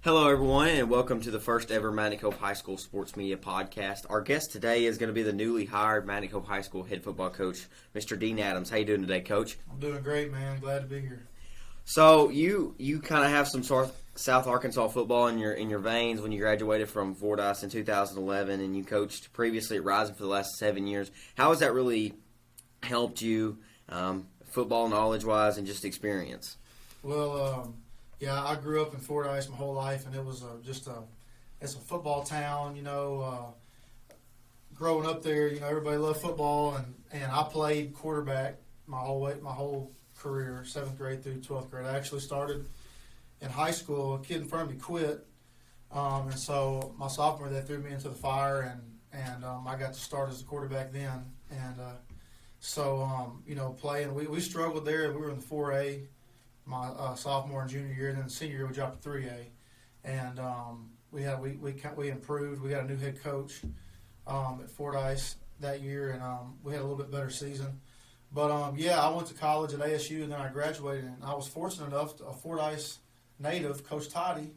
Hello, everyone, and welcome to the first ever Mountain Cove High School Sports Media Podcast. Our guest today is going to be the newly hired Mountain Cove High School head football coach, Mr. Dean Adams. How you doing today, Coach? I'm doing great, man. Glad to be here. So you kind of have some South Arkansas football in your veins when you graduated from Fordyce in 2011, and you coached previously at Rising for the last 7 years. How has that really helped you, football knowledge-wise and just experience? Well, yeah, I grew up in Fordyce my whole life, and it was it's a football town, growing up there, everybody loved football, and I played quarterback my whole career, 7th grade through 12th grade. I actually started in high school. A kid in front of me quit, and so my sophomore they threw me into the fire, and I got to start as a quarterback then, and playing. We struggled there. We were in the 4A my sophomore and junior year, and then senior year we dropped to 3A, and we improved. We got a new head coach at Fordyce that year, and we had a little bit better season. But I went to college at ASU, and then I graduated, and I was fortunate enough a Fordyce native, Coach Toddy,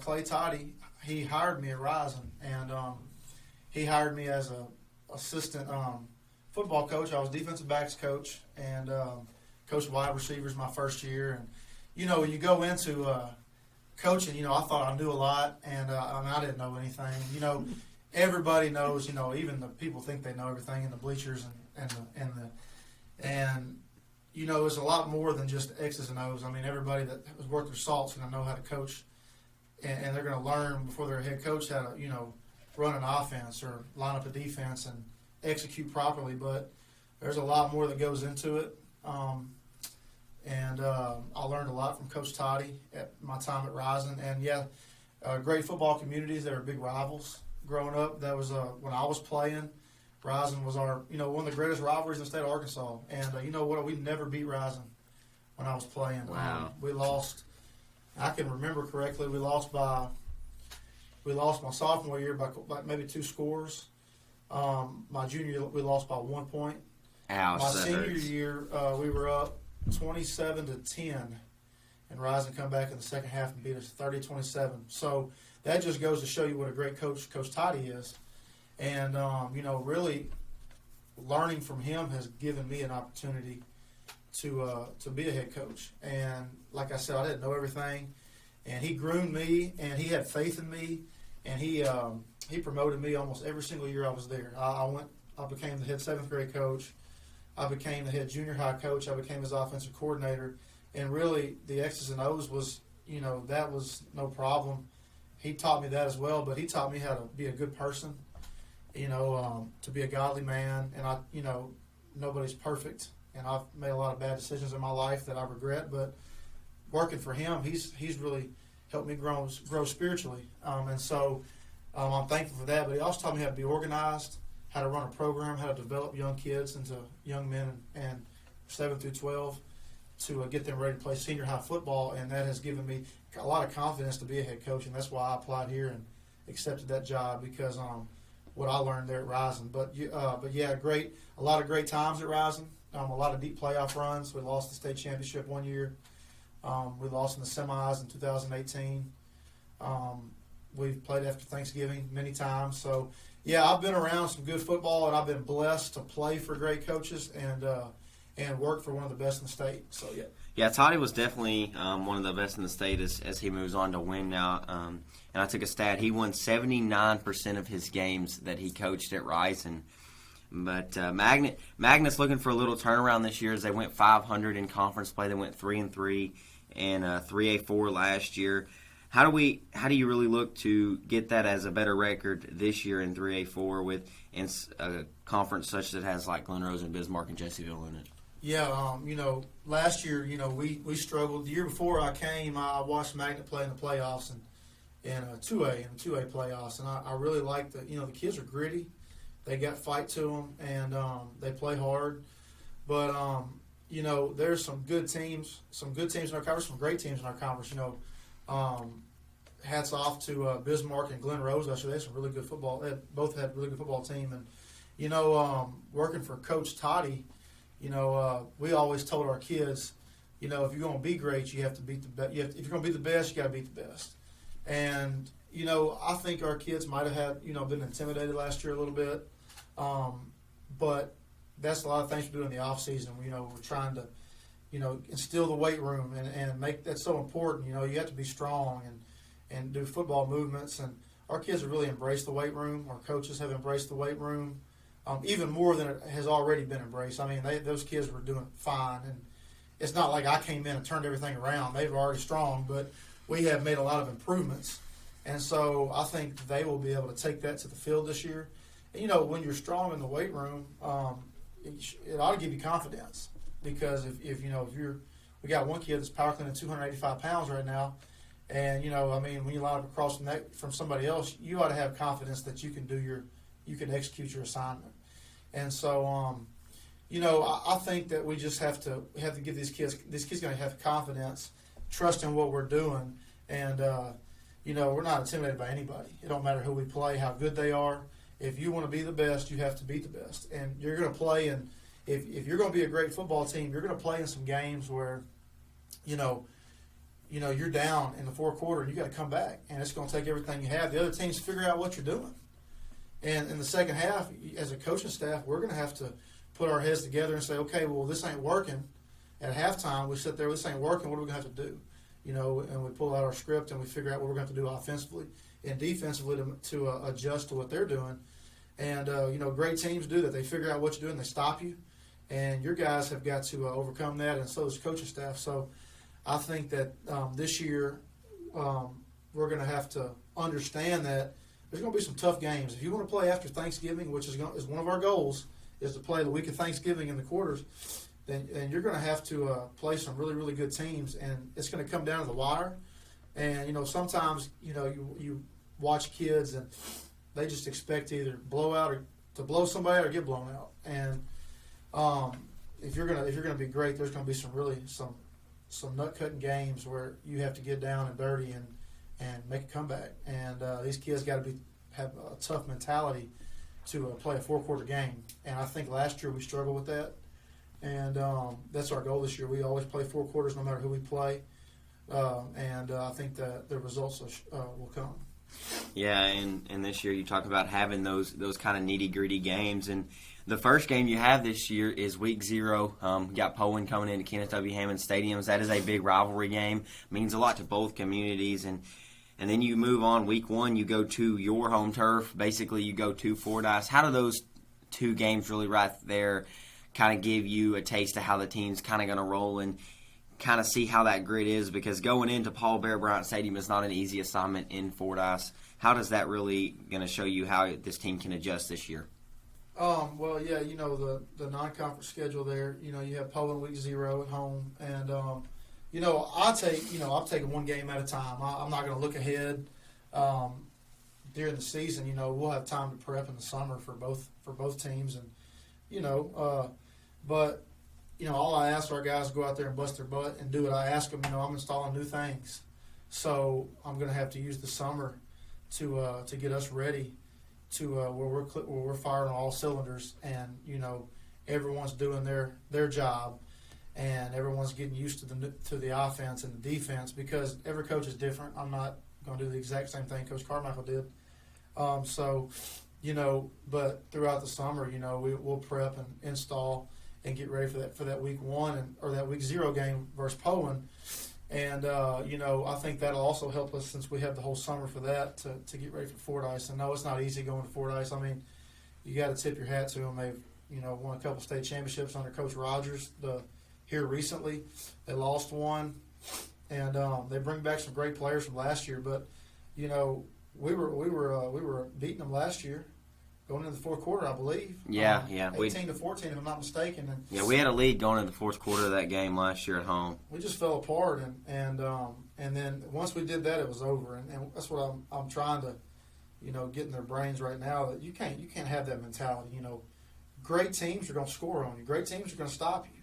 Clay Toddy, he hired me at Rising, and he hired me as a assistant football coach. I was defensive backs coach, and coached wide receivers my first year. And when you go into coaching, I thought I knew a lot, and I didn't know anything. Everybody knows. Even the people think they know everything in the bleachers, and it's a lot more than just X's and O's. I mean, everybody that was worth their salt's going to know how to coach, and they're going to learn before they're a head coach how to run an offense or line up a defense and execute properly. But there's a lot more that goes into it. I learned a lot from Coach Toddy at my time at Rising. And, great football communities. They were big rivals growing up. That was when I was playing. Rising was our, one of the greatest rivalries in the state of Arkansas. And you know what? We never beat Rising when I was playing. Wow. We lost. I can remember correctly. We lost my sophomore year by maybe 2 scores. My junior year, we lost by 1 point. Ouch, my senior year, we were up 27-10, and Rising come back in the second half and beat us 30-27. So that just goes to show you what a great coach Toddy is. And, really learning from him has given me an opportunity to be a head coach. And like I said, I didn't know everything. And he groomed me, and he had faith in me, and he promoted me almost every single year I was there. I became the head 7th grade coach. I became the head junior high coach. I became his offensive coordinator. And really, the X's and O's was, that was no problem. He taught me that as well, but he taught me how to be a good person, to be a godly man. And nobody's perfect. And I've made a lot of bad decisions in my life that I regret. But working for him, he's really helped me grow spiritually. I'm thankful for that. But he also taught me how to be organized, how to run a program, how to develop young kids into young men and 7 through 12 to get them ready to play senior high football. And that has given me a lot of confidence to be a head coach, and that's why I applied here and accepted that job because what I learned there at Rising. But a lot of great times at Rising, a lot of deep playoff runs. We lost the state championship one year. We lost in the semis in 2018. We've played after Thanksgiving many times. So, I've been around some good football, and I've been blessed to play for great coaches and work for one of the best in the state. So, yeah. Yeah, Toddy was definitely one of the best in the state as he moves on to win now. And I took a stat. He won 79% of his games that he coached at Rising. But Magnet's looking for a little turnaround this year as they went 500 in conference play. They went 3-3 and 3A4 last year. How do you really look to get that as a better record this year in 3A4 in a conference such that has like Glen Rose and Bismarck and Jessieville in it? Yeah, last year, we struggled. The year before I came, I watched Magnet play in the playoffs and in 2A playoffs, and I really liked the kids are gritty. They got fight to them, and they play hard. But there's some good teams in our conference, some great teams in our conference. Hats off to Bismarck and Glen Rose. Actually, they had some really good football. They both had a really good football team. And working for Coach Toddy, we always told our kids, if you're going to be great, you have to beat the best. If you're going to be the best, you got to beat the best. And, I think our kids might have had, been intimidated last year a little bit. But that's a lot of things we do in the off season. We're trying to, instill the weight room and make that so important. You have to be strong and do football movements. And our kids have really embraced the weight room. Our coaches have embraced the weight room even more than it has already been embraced. I mean, those kids were doing fine. And it's not like I came in and turned everything around. They were already strong, but we have made a lot of improvements. And so I think they will be able to take that to the field this year. And, when you're strong in the weight room, it ought to give you confidence. Because if we got one kid that's power cleaning 285 pounds right now, and when you line up across from somebody else, you ought to have confidence that you can execute your assignment. And so, I think that we just have to give these kids going to have confidence, trust in what we're doing, and we're not intimidated by anybody. It don't matter who we play, how good they are. If you want to be the best, you have to beat the best, and you're going to play in. If you're going to be a great football team, you're going to play in some games where, you're down in the fourth quarter and you got to come back, and it's going to take everything you have. The other teams figure out what you're doing, and in the second half, as a coaching staff, we're going to have to put our heads together and say, okay, well, this ain't working. At halftime, we sit there, this ain't working. What are we going to have to do? And we pull out our script and we figure out what we're going to have to do offensively and defensively to adjust to what they're doing. And great teams do that. They figure out what you're doing, they stop you. And your guys have got to overcome that, and so does coaching staff. So I think that this year we're going to have to understand that there's going to be some tough games. If you want to play after Thanksgiving, which is one of our goals, is to play the week of Thanksgiving in the quarters, then you're going to have to play some really, really good teams, and it's going to come down to the wire. And, sometimes, you watch kids and they just expect to either blow out or to blow somebody or get blown out. And if you're gonna be great, there's gonna be some nut cutting games where you have to get down and dirty and make a comeback. And these kids got to have a tough mentality to play a 4-quarter game. And I think last year we struggled with that. And that's our goal this year. We always play 4 quarters no matter who we play. And I think that the results will come. Yeah, and this year you talk about having those kind of nitty-gritty games. And the first game you have this year is week 0. You got Poland coming into Kenneth W. Hammond Stadiums. That is a big rivalry game. Means a lot to both communities. And then you move on week 1, you go to your home turf. Basically, you go to Fordyce. How do those 2 games really right there kind of give you a taste of how the team's kind of going to roll and kind of see how that grit is? Because going into Paul Bear Bryant Stadium is not an easy assignment in Fordyce. How does that really going to show you how this team can adjust this year? Well, yeah, the non-conference schedule there. You have Poland week 0 at home, and I'm taking one game at a time. I'm not going to look ahead during the season. We'll have time to prep in the summer for both teams, and but all I ask our guys to go out there and bust their butt and do what I ask them. I'm installing new things, so I'm going to have to use the summer to get us ready to where we're firing on all cylinders, and everyone's doing their job, and everyone's getting used to the offense and the defense, because every coach is different. I'm not going to do the exact same thing Coach Carmichael did. But throughout the summer, we'll prep and install and get ready for that week 1 or that week 0 game versus Poland. And, I think that'll also help us, since we have the whole summer for that, to get ready for Fordyce. And no, it's not easy going to Fordyce. I mean, you got to tip your hat to them. They've, won a couple state championships under Coach Rogers here recently. They lost one. And they bring back some great players from last year. But, we were beating them last year, going into the fourth quarter, I believe. Yeah. 18-14, if I'm not mistaken. And we had a lead going into the fourth quarter of that game last year at home. We just fell apart, and then once we did that, it was over. And that's what I'm trying to, get in their brains right now, that you can't have that mentality. Great teams are going to score on you. Great teams are going to stop you.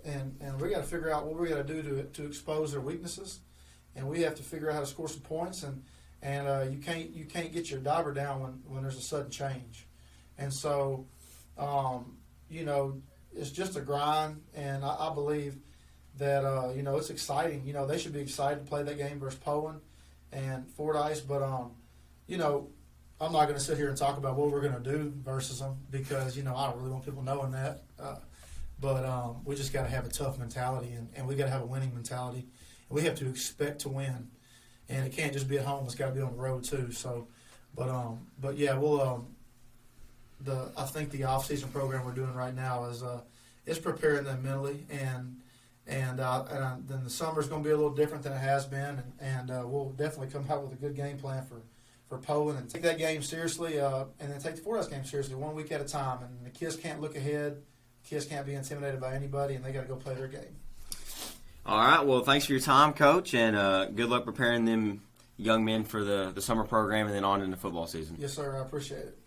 And we got to figure out what we got to do to expose their weaknesses, and we have to figure out how to score some points. And you can't get your diver down when there's a sudden change. And so, it's just a grind, and I believe that it's exciting. They should be excited to play that game versus Poland, and Fordyce, but you know, I'm not going to sit here and talk about what we're going to do versus them because, you know, I don't really want people knowing that. But we just got to have a tough mentality, and we got to have a winning mentality. And we have to expect to win, and it can't just be at home. It's got to be on the road too. So, but yeah, we'll. I think the off-season program we're doing right now is preparing them mentally, and then the summer's going to be a little different than it has been, and we'll definitely come out with a good game plan for Poland and take that game seriously, and then take the Fordyce game seriously 1 week at a time. And the kids can't look ahead. Kids can't be intimidated by anybody, and they got to go play their game. All right. Well, thanks for your time, Coach, and good luck preparing them young men for the summer program and then on into football season. Yes, sir. I appreciate it.